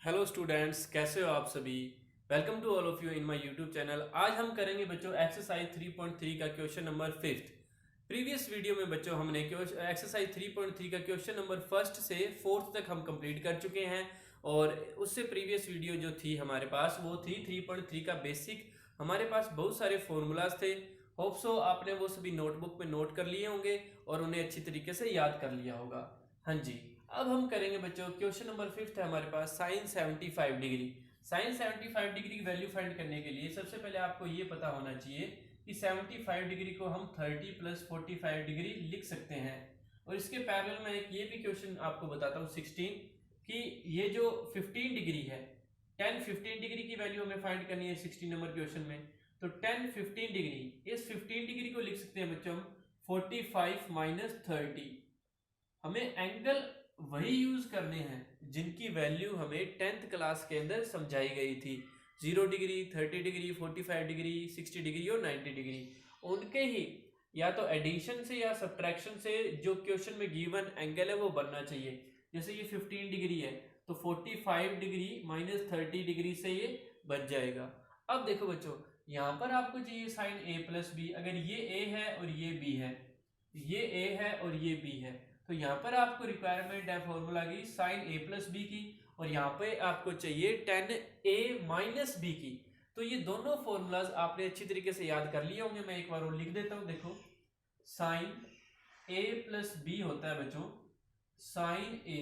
Hello students, कैसे हो आप सभी। Welcome to all of you in my YouTube channel. आज हम करेंगे बच्चों एक्सरसाइज 3.3 का question number fifth. Previous video में बच्चों हमने एक्सरसाइज 3.3 का क्वेश्चन नंबर फर्स्ट से फोर्थ तक हम कंप्लीट कर चुके हैं। और उससे प्रीवियस वीडियो जो थी हमारे पास वो थी 3.3 का बेसिक। हमारे पास बहुत सारे फॉर्मूलाज थे। होप सो आपने वो सभी नोटबुक में नोट कर लिए होंगे और उन्हें अच्छी तरीके से याद कर लिया होगा। हाँ जी, अब हम करेंगे बच्चों क्वेश्चन नंबर फिफ्थ है हमारे पास साइन 75 डिग्री। साइन 75 डिग्री की वैल्यू फाइंड करने के लिए सबसे पहले आपको ये पता होना चाहिए कि 75 डिग्री को हम 30 प्लस 45 डिग्री लिख सकते हैं। और इसके पैरेलल में एक ये भी क्वेश्चन आपको बताता हूँ 16 कि ये जो 15 डिग्री है 10-15 डिग्री की वैल्यू हमें फाइंड करनी है 16 नंबर क्वेश्चन में। तो 10-15 डिग्री, इस 15 डिग्री को लिख सकते हैं बच्चों हम 45 माइनस 30। हमें एंगल वही यूज करने हैं जिनकी वैल्यू हमें 10th क्लास के अंदर समझाई गई थी। 0 डिग्री, 30 डिग्री, 45 डिग्री, 60 डिग्री और 90 डिग्री। उनके ही या तो एडिशन से या सब्ट्रैक्शन से जो क्वेश्चन में गिवन एंगल है वो बनना चाहिए। जैसे ये 15 डिग्री है तो 45 डिग्री माइनस 30 डिग्री से ये बच जाएगा। अब देखो बच्चों, यहाँ पर आपको चाहिए साइन ए प्लस बी। अगर ये ए है और ये बी है, ये ए है और ये बी है, तो यहाँ पर आपको रिक्वायरमेंट है फॉर्मूला की साइन ए प्लस बी की, और यहाँ पे आपको चाहिए टेन ए माइनस बी की। तो ये दोनों फॉर्मूलाज आपने अच्छी तरीके से याद कर लिए होंगे। मैं एक बार और लिख देता हूँ। देखो, साइन ए प्लस बी होता है बच्चों साइन ए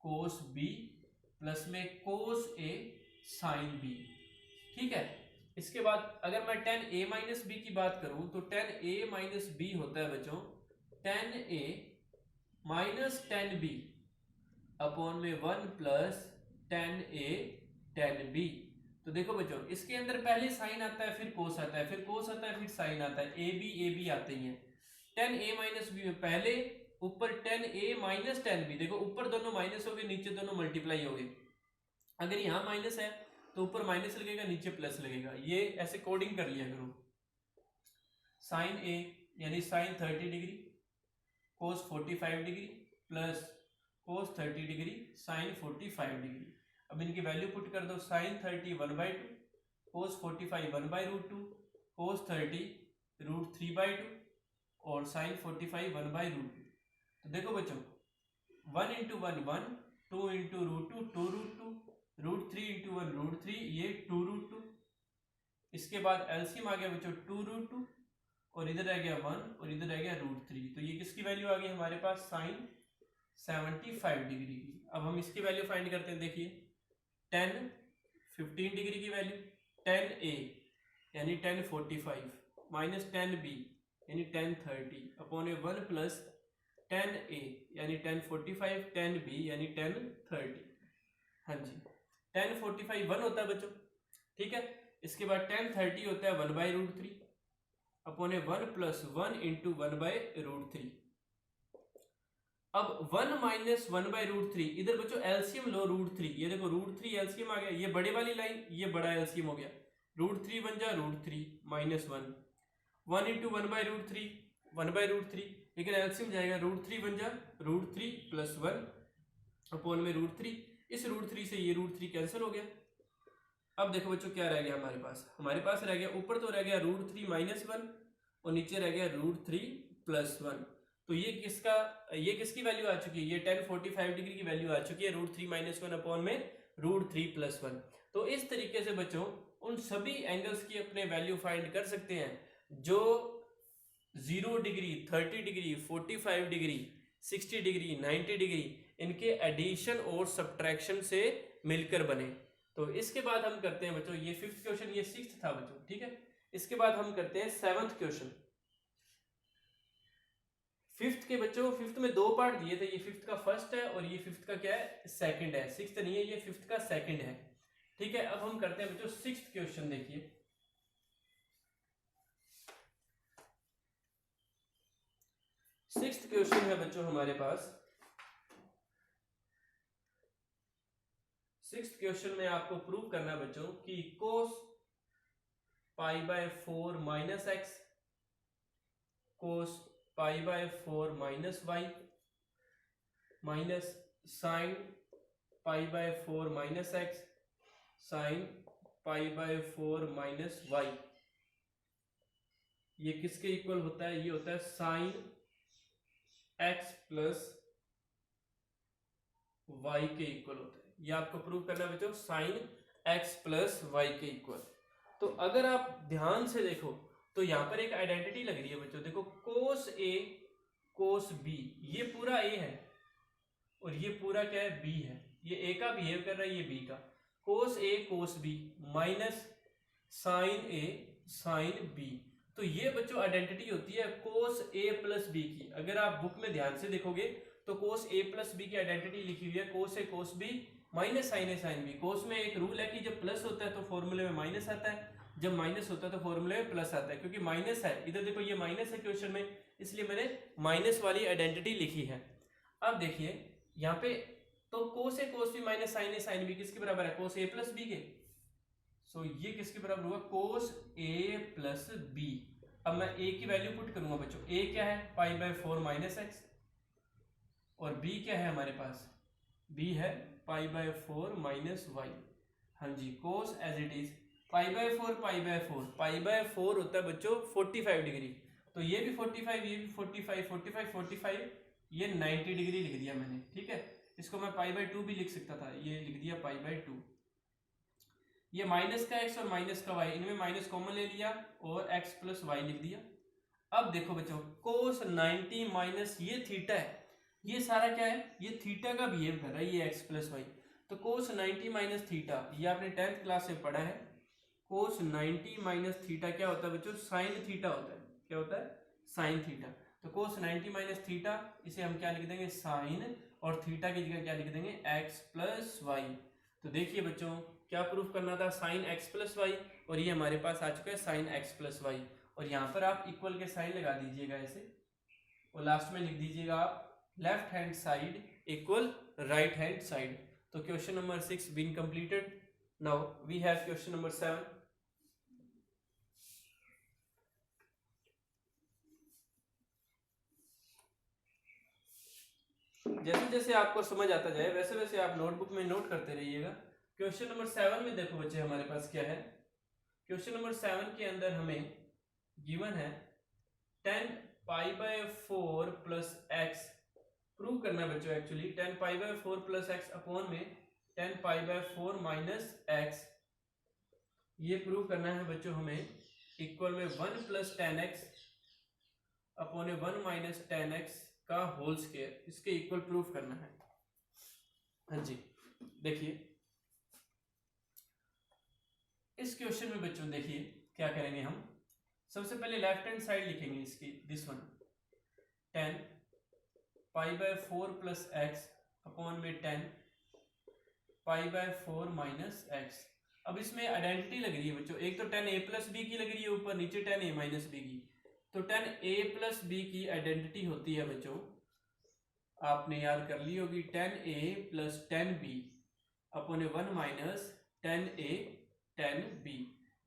कोस बी प्लस में कोस ए साइन बी। ठीक है। इसके बाद अगर मैं टेन ए माइनस बी की बात करूं तो टेन ए माइनस बी होता है बच्चों टेन ए माइनस टेन बी अपॉन में 1 प्लस टेन ए टेन बी। तो देखो बच्चों, इसके अंदर पहले साइन आता है, फिर कोस आता है, फिर कोस आता है, फिर साइन आता है, ए बी आते ही हैं। टेन ए माइनस बी में पहले ऊपर टेन ए माइनस टेन बी, देखो ऊपर दोनों माइनस हो गए, नीचे दोनों मल्टीप्लाई हो गए। अगर यहाँ माइनस है तो ऊपर माइनस लगेगा, नीचे प्लस लगेगा। ये ऐसे कोडिंग कर लिया करो। साइन ए यानी sine 30 degree cos 45 degree plus cos 30 degree sine 45 degree. अब इनकी वैल्यू पुट कर दो। साइन 30 1/2, कोस 45 1/√2, कोस 30 √3/2 और साइन 45 1/√2। तो देखो बच्चों, 1 इंटू 1 1, 2 इंटू √2 2√2, √3 इंटू 1 √3, ये 2√2। इसके बाद एलसीएम आ गया बच्चों 2√2 और इधर रह गया 1 और इधर रह गया √3। तो ये किसकी वैल्यू आ गई हमारे पास साइन 75 डिग्री की। अब हम इसकी वैल्यू फाइंड करते हैं। देखिए, 10-15 डिग्री की वैल्यू, 10 ए यानी 1045 माइनस 10 बी यानी 1030 अपॉन 1 प्लस 10 ए यानी 1045, 10 बी यानी 1030। हाँ जी, 1045 1 होता है बच्चों। ठीक है। इसके बाद 1030 होता है 1/√3 अपॉन 1 प्लस 1 इंटू 1/√3। अब 1 माइनस 1/√3, इधर बच्चों एलसीएम लो √3। ये देखो √3 एलसीएम आ गया, ये बड़े वाली लाइन, ये बड़ा एलसीएम हो गया। √3 बन जा √3 माइनस 1, 1 इंटू 1/√3 1/√3, लेकिन एलसीएम जाएगा √3 बन जा √3 प्लस 1 अपॉन में √3। इस √3 से ये √3 कैंसिल हो गया। अब देखो बच्चों क्या रह गया हमारे पास रह गया, ऊपर तो रह गया √3 माइनस 1 और नीचे रह गया √3 प्लस 1। तो ये किसकी वैल्यू आ चुकी है? ये 1045 डिग्री की वैल्यू आ चुकी है √3 माइनस 1 अपॉन में √3 प्लस 1। तो इस तरीके से बच्चों उन सभी एंगल्स की अपने वैल्यू फाइंड कर सकते हैं जो 0 degree, 30 degree, 45 degree, 60 degree, 90 degree, इनके एडिशन और सब्ट्रैक्शन से मिलकर बने। तो इसके बाद हम करते हैं बच्चों, ये फिफ्थ क्वेश्चन, ये सिक्स्थ था बच्चों। ठीक है। इसके बाद हम करते हैं सेवंथ क्वेश्चन। फिफ्थ के बच्चों, फिफ्थ में दो पार्ट दिए थे, ये फिफ्थ का फर्स्ट है और ये फिफ्थ का क्या है, सेकंड है। सिक्स्थ नहीं है, ये फिफ्थ का सेकंड है। ठीक है। अब हम करते हैं बच्चों सिक्स्थ क्वेश्चन। देखिए, सिक्स्थ क्वेश्चन है बच्चों हमारे पास। सिक्स्थ क्वेश्चन में आपको प्रूव करना है बच्चों कि cos π/4 minus x cos π/4 minus y minus sine pi by 4 minus x sine pi by 4 minus y, ये किसके इक्वल होता है? ये होता है साइन एक्स प्लस वाई के इक्वल होता है। ये आपको प्रूव करना है बच्चों, साइन एक्स प्लस वाई के इक्वल। तो अगर आप ध्यान से देखो तो यहां पर एक आइडेंटिटी लग रही है बच्चों, देखो कोस ए कोस बी, ये पूरा ए है और ये पूरा क्या है? बी है। ये ए का बिहेव कर रहा है, ये बी का। कोस ए कोस बी माइनस साइन ए साइन बी, तो ये बच्चों आइडेंटिटी होती है कोस ए प्लस बी की। अगर आप बुक में ध्यान से देखोगे तो कोस ए प्लस बी की आइडेंटिटी लिखी हुई है कोस ए कोस बी माइनस साइन ए साइन बी। कोस में एक रूल है कि जब प्लस होता है तो फॉर्मूले में माइनस आता है, जब माइनस होता है तो फॉर्मूले में प्लस आता है। क्योंकि माइनस है इधर, देखो ये माइनस है क्वेश्चन में, इसलिए मैंने माइनस वाली आइडेंटिटी लिखी है। अब देखिए यहाँ पे, तो कोस ए कोस बी माइनस साइन ए साइन बी किसके बराबर है? कोस ए प्लस बी के। सो ये किसके बराबर हुआ? कोस ए प्लस बी। अब मैं ए की वैल्यू पुट करूंगा बच्चों। ए क्या है? पाई बाय 4 माइनस एक्स, और बी क्या है हमारे पास? बी है पाई बाय 4 माइनस वाई। हाँ जी, cos as it is pi by 4 pi by 4, pi by 4 होता है बच्चों 45 डिग्री, तो ये भी 45 ये भी 45 45 45, ये 90 डिग्री लिख दिया मैंने। ठीक है, इसको मैं पाई बाय 2 भी लिख सकता था, ये लिख दिया पाई बाय 2। ये माइनस का एक्स और माइनस का वाई, इनमें माइनस कॉमन ले लिया और एक्स प्लस वाई लिख दिया। अब देखो बच्चों, कोस 90 माइनस ये थीटा है, ये सारा क्या है? ये थीटा का बिहेव कर रहा है, ये एक्स प्लस वाई। तो कोस 90 माइनस थीटा, ये आपने 10th क्लास में पढ़ा है। कोस 90 माइनस थीटा क्या होता है बच्चों? साइन थीटा होता है। क्या होता है? Sine theta. तो कोस 90 माइनस थीटा, इसे हम क्या लिख देंगे? साइन, और थीटा की जगह क्या लिख देंगे? X plus y. तो देखिए बच्चों, क्या प्रूफ करना था? साइन एक्स प्लस वाई, और ये हमारे पास आ चुका है साइन एक्स प्लस वाई। और यहाँ पर आप इक्वल के साइन लगा दीजिएगा ऐसे, और लास्ट में लिख दीजिएगा आप left hand side equal right hand side. तो question number 6 been completed. Now we have question number 7। जैसे जैसे आपको समझ आता जाए वैसे वैसे आप नोटबुक में नोट करते रहिएगा। क्वेश्चन नंबर 7 में देखो बच्चे हमारे पास क्या है। क्वेश्चन नंबर 7 के अंदर हमें गिवन है 10 पाई बाय 4 प्लस एक्स प्रूव करना है बच्चों। Actually 10 pi by 4 plus x upon में 10 पाई बाय 4 माइनस एक्स, ये प्रूव करना है बच्चों हमें इक्वल में 1 plus 10x upon 1 minus 10x का होल स्क्वायर, इसके इक्वल प्रूफ करना है। हाँ जी, देखिए इस क्वेश्चन में बच्चों देखिए क्या करेंगे हम। सबसे पहले लेफ्ट हैंड साइड लिखेंगे इसकी, this one 10 pi by 4 plus x upon में 10 पाई बाय 4 माइनस एक्स। अब इसमें आइडेंटिटी लग रही है बच्चों, एक तो 10 a प्लस बी की लग रही है ऊपर, नीचे 10 a माइनस बी की। तो 10 a प्लस बी की आइडेंटिटी होती है बच्चों, आपने याद कर ली होगी, 10 a plus 10 b upon 1 minus 10 a 10 b,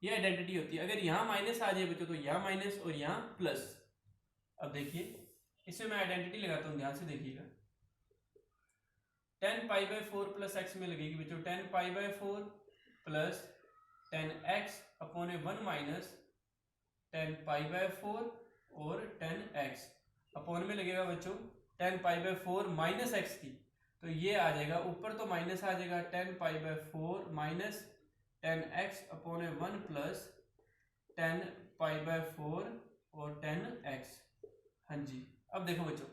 ये आइडेंटिटी होती है। अगर यहाँ माइनस आ जाए बच्चों तो यहाँ माइनस और यहाँ प्लस। अब देखिए इसमें मैं आइडेंटिटी लगाता हूँ, ध्यान से देखिएगा। 10 पाई बाय 4 प्लस एक्स में लगेगी बच्चों 10 पाई by 4 plus 10x upon 1 minus 10 pi by 4 और 10x अपॉन में लगेगा बच्चों 10 पाई बाय 4 माइनस एक्स की, तो ये आ जाएगा ऊपर तो माइनस आ जाएगा 10 पाई by 4 minus 10x upon 1 plus 10 pi by 4 और 10x। हाँ जी, अब देखो बच्चों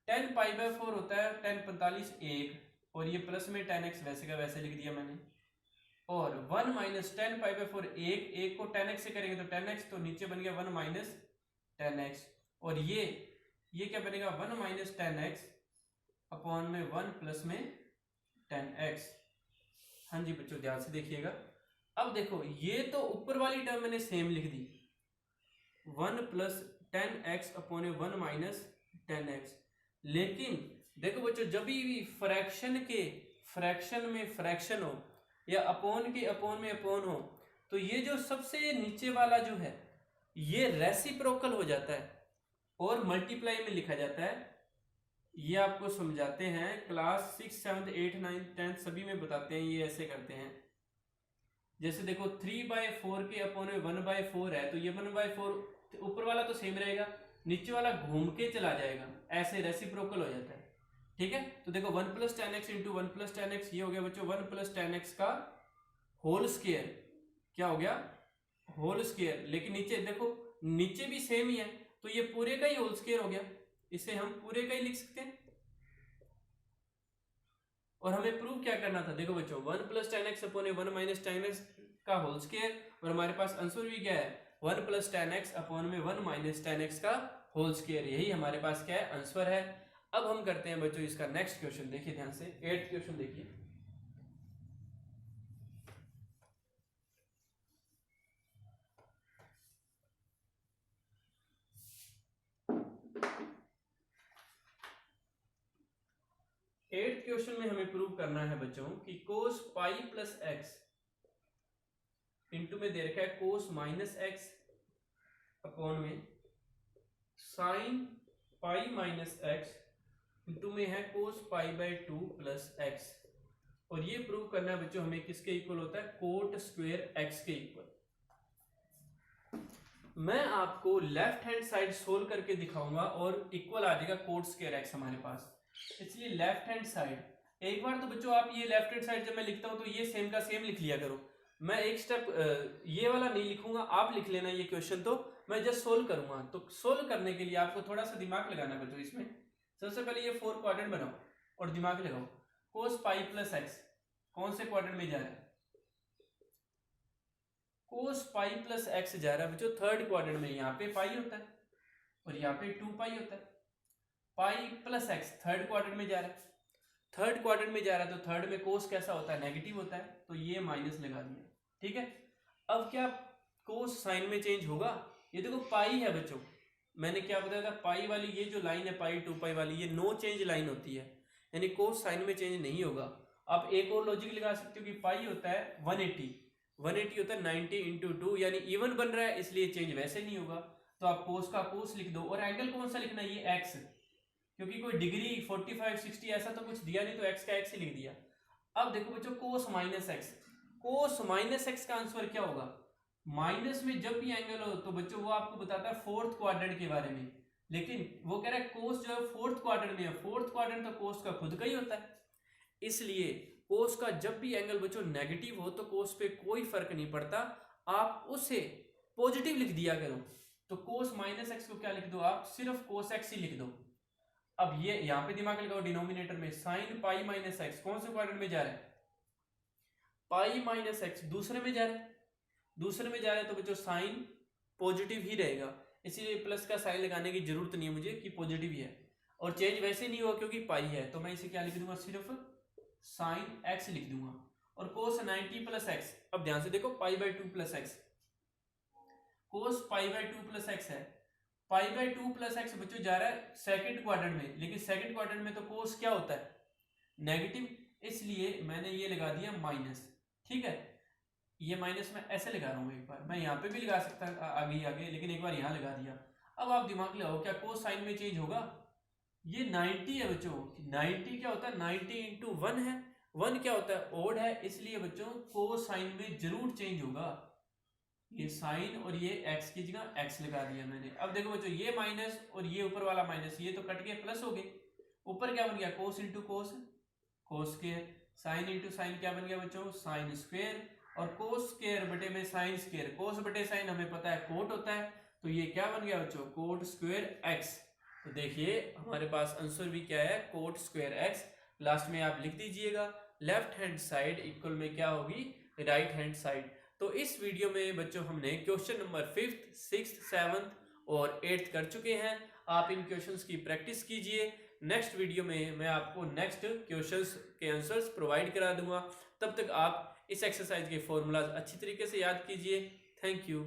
10 पाई बाय 4 होता है 10 45 1, और ये प्लस में 10x वैसे का वैसे लिख दिया मैंने, और 1 माइनस 10 पाई बाय 4 1 को 10x से करेंगे तो 10x, तो नीचे बन गया 1 माइनस 10x, और ये क्या बनेगा 1 माइनस 10x अपॉन में 1 प्लस में 10x। हाँ जी बच्चों ध्यान से देखिएगा। अब देखो ये तो ऊपर वाली टर्म मैंने सेम लिख दी 1 plus 10x upon 1 minus 10x, लेकिन देखो बच्चों जब भी फ्रैक्शन में फ्रैक्शन हो या अपोन के अपोन में अपोन हो, तो ये जो सबसे नीचे वाला जो है ये रेसिप्रोकल हो जाता है और मल्टीप्लाई में लिखा जाता है ये आपको समझाते हैं, क्लास 6, 7, 8, 9, 10 सभी में बताते हैं, ये ऐसे करते हैं। जैसे देखो 3/4 के अपॉन में 1/4 है, तो ये 1/4 ऊपर वाला तो सेम रहेगा, नीचे वाला घूम के चला जाएगा, ऐसे रेसिप्रोकल हो जाता है। ठीक है, तो देखो 1 + 10x इंटू 1 + 10x, ये हो गया बच्चों 1 + 10x का होल स्क्वायर। क्या हो गया? Whole square. लेकिन नीचे देखो, नीचे भी सेम ही है, तो ये पूरे का ही होल स्क्वायर हो गया, इसे हम पूरे का ही लिख सकते हैं। और हमें प्रूव क्या करना था? देखो बच्चों 1 + 10x अपॉन 1 - 10x का होल स्क्वायर, और हमारे पास आंसर भी क्या है? 1 + 10x अपॉन में 1 - 10x का होल स्क्वायर। यही हमारे पास क्या है? आंसर है। अब हम करते हैं बच्चों इसका नेक्स्ट क्वेश्चन। देखिए ध्यान से, 8th क्वेश्चन देखिए। एट्थ क्वेश्चन में हमें प्रूव करना है बच्चों कि cos pi plus x into में दे रखा है cos माइनस एक्स अपॉन में sine pi minus x into में है cos पाई/2 प्लस एक्स। और ये प्रूव करना है बच्चों हमें किसके इक्वल होता है? कोट स्क्वायर एक्स के इक्वल। मैं आपको लेफ्ट हैंड साइड सोल्व करके दिखाऊंगा और इक्वल आ जाएगा कोट स्क्वायर एक्स हमारे पास। इसलिए लेफ्ट हैंड साइड, एक बार तो बच्चों आप ये लेफ्ट हैंड साइड जब मैं लिखता हूं तो ये सेम का सेम लिख लिया करो। मैं एक स्टेप ये वाला नहीं लिखूंगा, आप लिख लेना ये क्वेश्चन, तो मैं जस्ट सोल्व करूंगा। तो सोल्व करने के लिए आपको थोड़ा सा दिमाग लगाना बच्चों। इसमें सबसे पहले ये 4 क्वाड्रेंट बनाओ और दिमाग लगाओ। कोस पाई प्लस एक्स कौन से क्वाड्रेंट में जा रहा है? कोस पाई प्लस एक्स जा रहा है बच्चों थर्ड क्वाड्रेंट में। यहाँ पे पाई होता है और यहाँ पे 2 पाई होता है। Pi plus x third quadrant में जा रहा है, थर्ड क्वाड्रेंट में जा रहा है, तो थर्ड में कोस कैसा होता है? नेगेटिव होता है, तो ये माइनस लगा दिया। ठीक है, अब क्या कोस साइन में चेंज होगा? ये देखो पाई है बच्चों, मैंने क्या बताया था? पाई वाली ये जो लाइन है पाई 2 पाई वाली, ये नो चेंज लाइन होती है, यानी कोस साइन में चेंज नहीं होगा। आप एक और लॉजिक लगा सकते हो कि पाई होता है 180 होता है 90 इंटू 2, यानी इवन बन रहा है, इसलिए चेंज वैसे नहीं होगा। तो आप कोस का कोस लिख दो, और एंगल कौन सा लिखना है? ये एक्स, क्योंकि कोई डिग्री 45, 60 ऐसा तो कुछ दिया नहीं, तो एक्स का एक्स ही लिख दिया। अब देखो बच्चों कोस माइनस एक्स, कोस माइनस एक्स का आंसर क्या होगा? माइनस में जब भी एंगल हो तो बच्चों वो आपको बताता है फोर्थ क्वाड्रेंट के बारे में, लेकिन वो कह रहा है कोस जो है फोर्थ क्वाड्रेंट में है। फोर्थ क्वाड्रेंट तो कोस का खुद का ही होता है, इसलिए कोस का जब भी एंगल बच्चों नेगेटिव हो तो कोस पे कोई फर्क नहीं पड़ता, आप उसे पॉजिटिव लिख दिया करो। तो कोस माइनस एक्स को क्या लिख दो? आप सिर्फ कोस एक्स ही लिख दो। अब ये यहां पे दिमाग लगाओ, डिनोमिनेटर में साइन पाई माइनस एक्स कौन से क्वाड्रेंट में जा रहा है? पाई माइनस एक्स दूसरे में जा रहा है, दूसरे में जा रहा है, तो बच्चों साइन पॉजिटिव ही रहेगा, इसीलिए प्लस का साइन लगाने की जरूरत नहीं है मुझे कि पॉजिटिव ही है। और चेंज वैसे नहीं हुआ क्योंकि पाई है, तो मैं इसे क्या लिख दूंगा? सिर्फ साइन एक्स लिख दूंगा। और कोस 90 प्लस एक्स, अब ध्यान से देखो पाई/2 प्लस एक्स, कोस पाई/2 प्लस एक्स है, पाई/2 प्लस एक्स बच्चों जा रहा है सेकंड क्वाड्रेंट में, लेकिन सेकंड क्वाड्रेंट में तो कोस क्या होता है? नेगेटिव, इसलिए मैंने ये लगा दिया माइनस। ठीक है, ये माइनस मैं ऐसे लगा रहा हूं, एक बार मैं यहाँ पे भी लगा सकता आगे आगे, लेकिन एक बार यहाँ लगा दिया। अब आप दिमाग लगाओ, क्या कोस साइन में चेंज होगा? ये 90 है बच्चों, 90 क्या होता है? 90 इंटू 1 है, 1 क्या होता है? ओड है, इसलिए बच्चों कोस साइन में जरूर चेंज होगा। ये साइन और ये एक्स की जगह एक्स लगा दिया मैंने। अब देखो बच्चों ये माइनस और ये ऊपर वाला माइनस, ये तो कट के प्लस हो गए। ऊपर क्या बन गया? Cos into cos, cos square. Sine into sine क्या बन गया बच्चों? Sine square. और कोस स्क्वायर बटे में साइन स्क्वायर, कोस बटे साइन हमें पता है कोट होता है, तो ये क्या बन गया बच्चों? Coat square x. तो देखिए हमारे पास आंसर भी क्या है? Coat square x. लास्ट में आप लिख दीजिएगा लेफ्ट हैंड साइड इक्वल में क्या होगी? Right hand side. तो इस वीडियो में बच्चों हमने question number 5th, 6th, 7th और 8th कर चुके हैं। आप इन क्वेश्चंस की प्रैक्टिस कीजिए। नेक्स्ट वीडियो में मैं आपको नेक्स्ट क्वेश्चंस के आंसर्स प्रोवाइड करा दूंगा। तब तक आप इस एक्सरसाइज के फॉर्मूलाज अच्छी तरीके से याद कीजिए। Thank you.